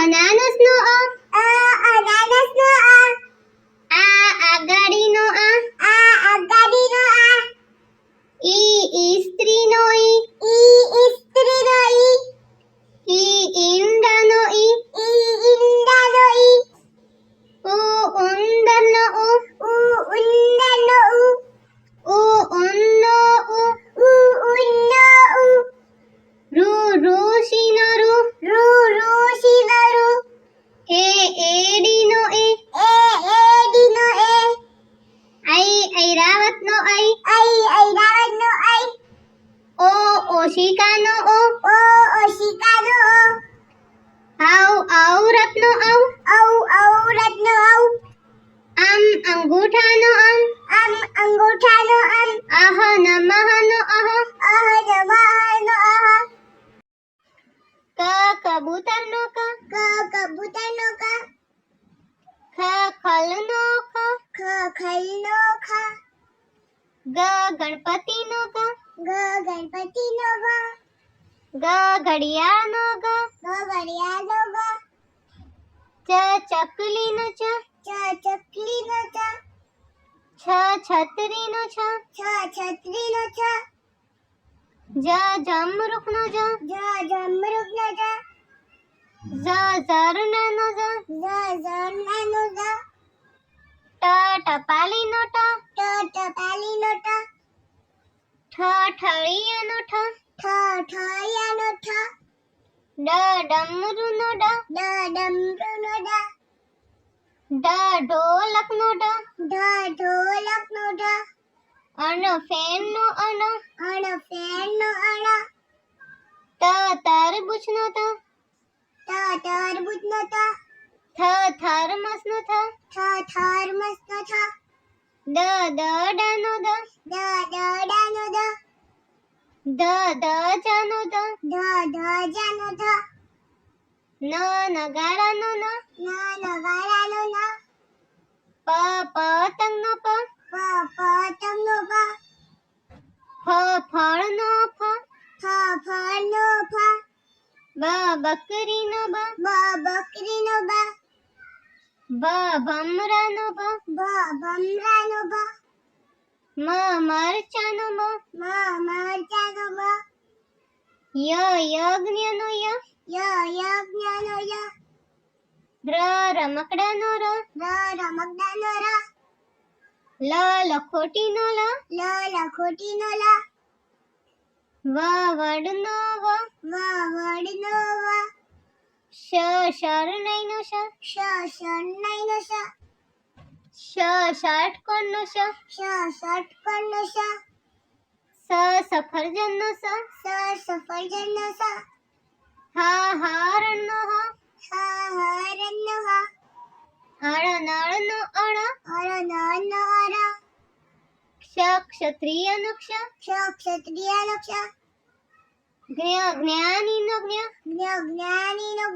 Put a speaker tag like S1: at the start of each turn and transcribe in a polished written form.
S1: અનાનસનો અ.
S2: અનાનસનો
S1: આગાડીનો આ.
S2: આગાડીનો આ.
S1: ઈસ્ત્રીનો ઈ.
S2: ઇસ્ત્રીનો
S1: ઈંડાનો ઈ.
S2: ઈંડાનો
S1: ઉંદરનો ઉ.
S2: ઉંદરનો
S1: ઉનનો ઉ.
S2: ઉનનો
S1: ઋષિનો ઋ.
S2: ઋષિનો
S1: એડીનો એ.
S2: એડીનો
S1: ઐરાવતનો ઐ.
S2: ઐરાવતનો
S1: ઓશિકાનો ઓ.
S2: ઓશિકાનો
S1: ઔરતનો ઔ.
S2: ઔરતનો
S1: અંગૂઠાનો અમ.
S2: અંગૂઠાનો
S1: અહ નમઃનો અહ.
S2: નમઃનો
S1: કબૂતરનો ક.
S2: કબૂતરનો
S1: ખલનો ખ.
S2: ખલનો
S1: ગણપતિનો ગ.
S2: ગણપતિનો
S1: ઘડિયાળનો ગ.
S2: ઘડિયાળનો
S1: ચકલીનો ચ.
S2: ચકલીનો
S1: છત્રીનો છ.
S2: છત્રીનો
S1: જમરૂખનો જ.
S2: જમરૂખનો
S1: ઝરણાનો જ.
S2: ઝરણાનો
S1: ટપાલીનો ટ.
S2: ટપાલીનો
S1: ઠળિયાનો ઠ.
S2: ઠળિયાનો
S1: ડમરુનો ડ.
S2: ડમરુનો
S1: ઢોલકનો ઢ.
S2: ઢોલકનો
S1: ફેનનો અન.
S2: ફેનનો
S1: તરબૂચનો ત.
S2: તરબૂચનો
S1: થર્મસનો થ.
S2: થર્મસનો
S1: દડાનો દ.
S2: દડાનો
S1: ધજાનો ધ.
S2: ધજાનો
S1: નગારાનો ન.
S2: નગારાનો
S1: પતંગનો પ.
S2: પતંગનો
S1: ફળનો ફ.
S2: ફળનો
S1: બકરીનો બ.
S2: બકરીનો
S1: ભમરાનો ભ.
S2: ભમરાનો
S1: મરચાનો મ.
S2: મરચાનો
S1: યજ્ઞનો ય.
S2: યજ્ઞનો
S1: રમકડાનો ર.
S2: રમકડાનો
S1: લખોટીનો લ.
S2: લખોટીનો
S1: વડનો વ.
S2: વડનો
S1: શરણાઈનો શ.
S2: શરણાઈનો
S1: ષટકોણનો શ.
S2: ષટકોણનો
S1: સફરજનનો સ.
S2: સફરજનનો
S1: હરણનો હ.
S2: હરણનો
S1: નળનો અણ.
S2: નળનો
S1: ક્ષત્રિયનો ક્ષ.
S2: ક્ષત્રિયનો
S1: જ્ઞાનીનો જ્ઞ.
S2: જ્ઞાનીનો